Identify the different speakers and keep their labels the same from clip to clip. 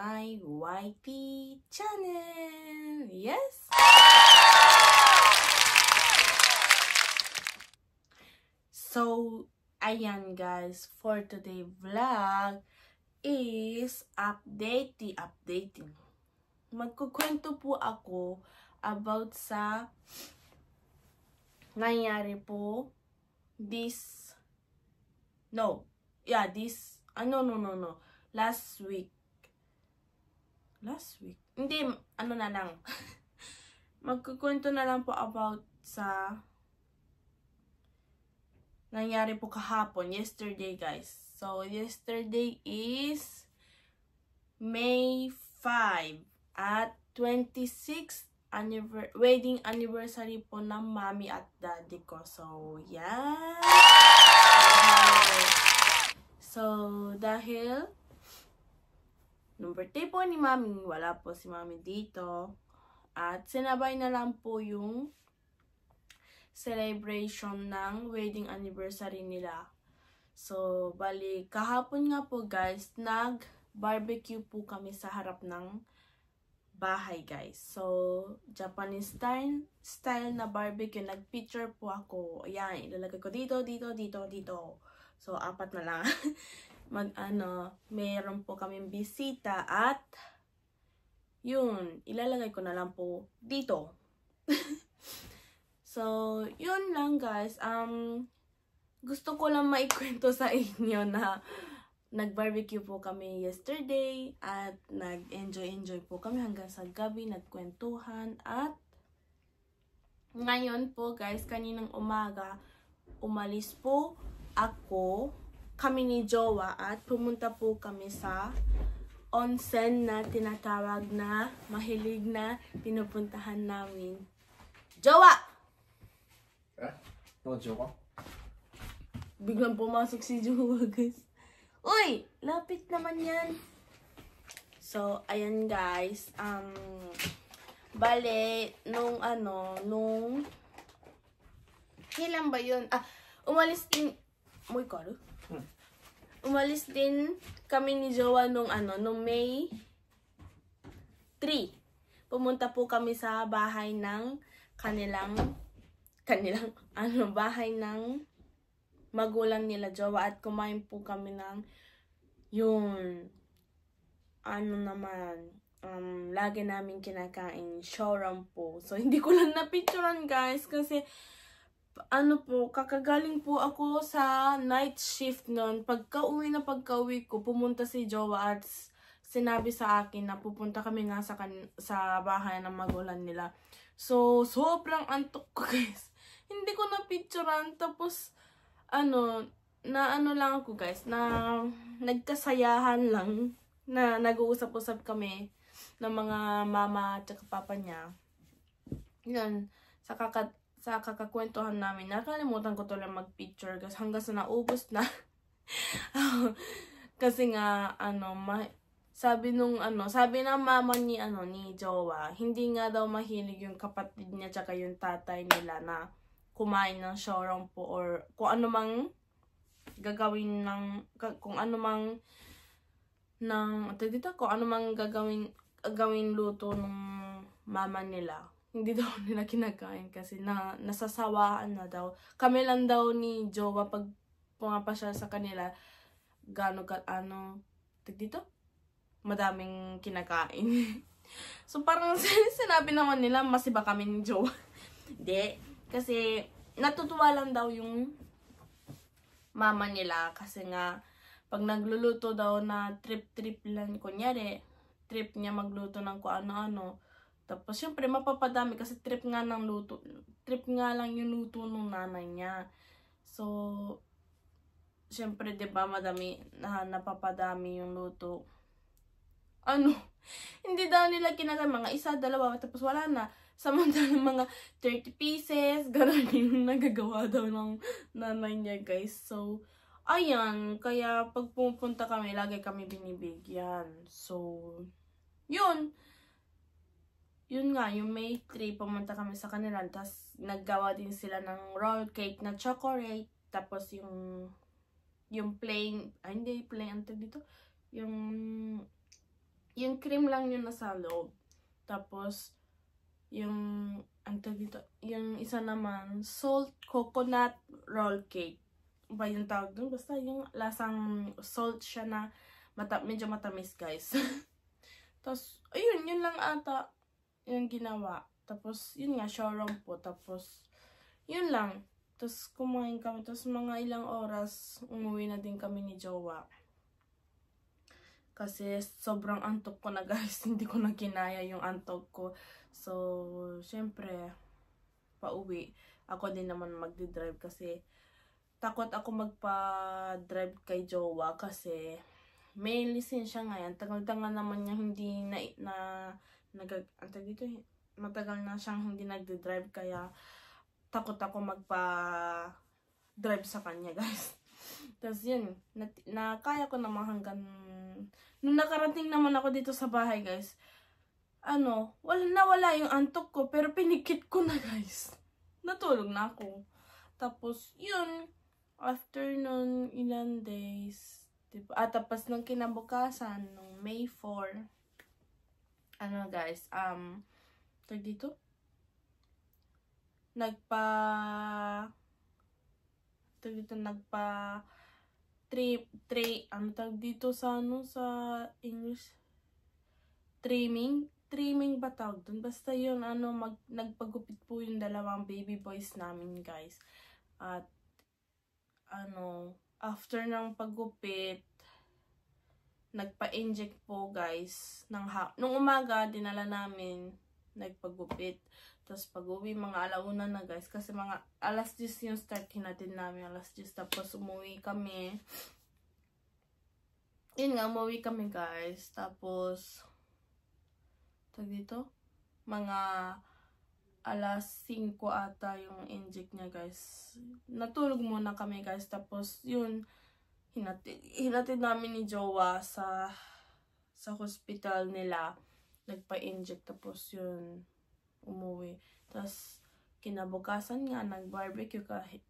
Speaker 1: my YT channel. Yes! So, ayan guys, for today vlog is updating. Magkukwento po ako about sa nangyari po last week. Hindi, magkukwento na lang po about sa nangyari po kahapon, yesterday guys. So, yesterday is May 5 at 26th wedding anniversary po ng mommy at daddy ko. So, yan. So, dahil nung birthday po ni mami, wala po si mami dito. At sinabay na lang po yung celebration ng wedding anniversary nila. So, bali, kahapon nga po guys, nag-barbecue po kami sa harap ng bahay guys. So, Japanese style na barbecue. Nag-picture po ako. Ayan, ilalagay ko dito. So, 4 na lang. Mayroon po kaming bisita at yun, ilalagay ko na lang po dito. So, yun lang guys. Gusto ko lang maikwento sa inyo na nag-barbecue po kami yesterday at nag-enjoy po kami hanggang sa gabi, nagkwentuhan. At ngayon po guys, kaninang umaga, umalis po kami ni Jowa at pumunta po kami sa onsen na tinatawag na mahilig na pinupuntahan namin. Jowa!
Speaker 2: Jowa?
Speaker 1: Biglang pumasok si Jowa guys. Uy! Lapit naman yan. So, ayan guys. Bale, kailan ba yun? Umalis din kami ni Jowa nung May 3. Pumunta po kami sa bahay ng bahay ng magulang nila Jowa at kumain po kami ng lagi namin kinakain shawarma po. So, hindi ko lang na-picturean guys kasi kakagaling po ako sa night shift noon. Pagka-uwi ko, pumunta si Jowa at sinabi sa akin na pupunta kami nga sa bahay ng magulang nila. So, sobrang antok ko guys. Hindi ko na-picturean. Tapos, lang ako guys, na nagkasayahan lang, na nag-uusap-usap kami ng mga mama at papa niya. Yan, sa kakakwentuhan namin, nakalimutan ko to lang mag-picture guys, hanggang sa naubos na. Kasi nga, sabi ng mama ni Jowa, hindi nga daw mahilig yung kapatid niya tsaka yung tatay nila na kumain ng shawarma po or kung ano mang gagawin gagawin luto ng mama nila. Hindi daw nila kinakain kasi nasasawaan na daw. Kami lang daw ni Jowa pag pumapasyal sa kanila, madaming kinakain. So parang sinabi naman nila masiba kami ni Jowa. Hindi. Kasi natutuwa lang daw yung mama nila kasi nga pag nagluluto daw na trip lang, kunyari trip niya magluto ng kung ano-ano, tapos syempre mapapadami kasi trip nga lang yung luto ng nanay niya. So syempre 'di ba madami napapadami yung luto. Hindi daw nila kinakain, mga 1, 2, tapos wala na. Samantalang mga 30 pieces, gano'n yung nagagawa daw ng nanay niya guys. So, ayan, kaya pag pupunta kami, lagi kami binibigyan. So, yun nga, yung May 3, pumunta kami sa kanila. Tapos, naggawa din sila ng roll cake na chocolate. Tapos, yung plain, hindi plain, dito? Yung yung cream lang yung nasa loob. Tapos, yung, dito, yung isa naman, salt coconut roll cake. Ba yung tawag dun? Basta yung lasang salt siya na medyo matamis, guys. Tapos, ayun, yun lang ata yung ginawa. Tapos, yun nga, showroom po. Tapos, yun lang. Tapos, kumain kami. Tapos, mga ilang oras, umuwi na din kami ni Jowa. Kasi, sobrang antok ko na, guys. Hindi ko na kinaya yung antok ko. So, syempre, pauwi. Ako din naman magdi-drive kasi takot ako magpa-drive kay Jowa kasi may lisensya ngayon. Tagal-tagal naman niya hindi matagal na siyang hindi nagdi-drive kaya takot ako magpa-drive sa kanya, guys. Tapos yun, kaya ko naman hanggang nung nakarating naman ako dito sa bahay, guys. Nawala yung antok ko pero pinikit ko na, guys. Natulog na ako. Tapos yun, after nun ilang days, diba? Tapos nung kinabukasan, nung May 4, guys, tag dito? Nagpa tag dito sa sa English? Trimming ba tawag dun? Basta yun, nagpagupit po yung dalawang baby boys namin, guys. At, after ng paggupit, nagpa-inject po, guys. Nung umaga, dinala namin, nagpagupit. Tapos, pag-uwi, mga alauna na, guys. Kasi mga alas 10 yung start natin namin, alas 10. Tapos, umuwi kami. Yun nga, umuwi kami, guys. Tapos, dito, mga alas 5 ata yung inject niya, guys. Natulog muna kami, guys. Tapos, yun, hinatid namin ni Jowa sa hospital nila. Nagpa-inject. Tapos, yun, umuwi. Tapos, kinabukasan nga, nag-barbecue kahit,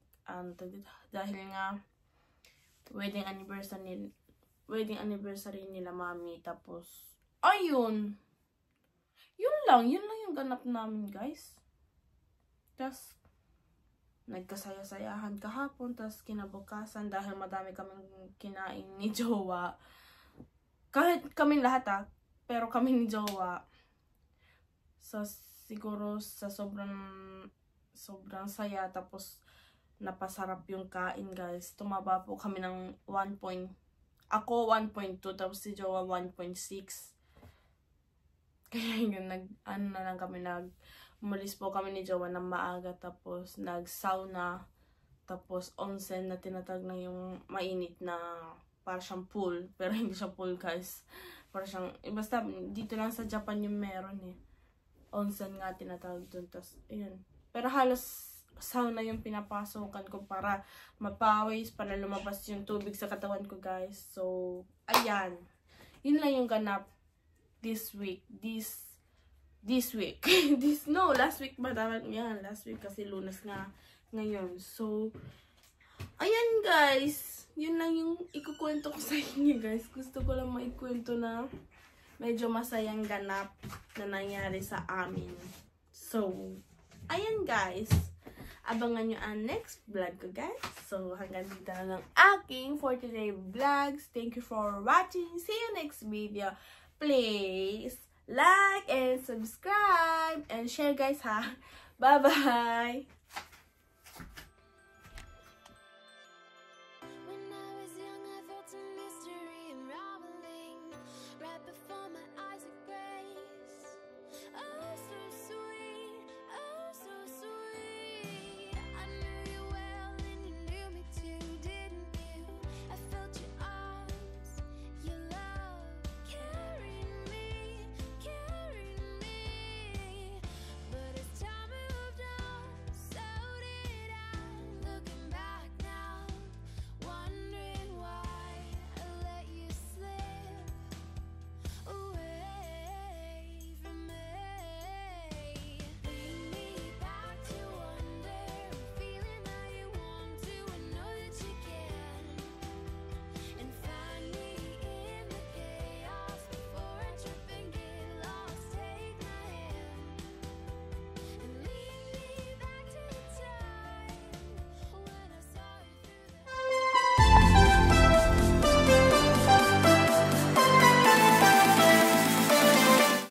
Speaker 1: dahil nga, wedding anniversary nila, mami. Tapos, ayun, yun lang yung ganap namin, guys. Tapos, nagkasaya-sayahan kahapon. Tapos, kinabukasan, dahil madami kaming kinain ni Jowa. Kahit kami lahat, pero kami ni Jowa. So, siguro sa sobrang saya. Tapos, napasarap yung kain, guys. Tumaba po kami ng ako 1.2, tapos si Jowa 1.6. Kaya yun, umalis po kami ni Jowa ng maaga, tapos nag-sauna, tapos onsen na tinatag na yung mainit na para siyang pool, pero hindi siya pool, guys. Para siyang, basta dito lang sa Japan yung meron onsen nga tinatawag dun, tapos ayun. Pero halos sauna yung pinapasokan ko para mapawis, para lumabas yung tubig sa katawan ko, guys. So, ayan. Yun lang yung ganap this week. This week. Last week ba? Yan, last week kasi Lunes nga ngayon. So, ayan, guys. Yun lang yung ikukwento ko sa inyo, guys. Gusto ko lang maikwento na medyo masayang ganap na nangyari sa amin. So, ayan, guys. Abangan nyo ang next vlog ko, guys. So, hanggang dito na lang aking for today vlogs. Thank you for watching. See you next video. Please like and subscribe and share, guys, ha. Bye-bye.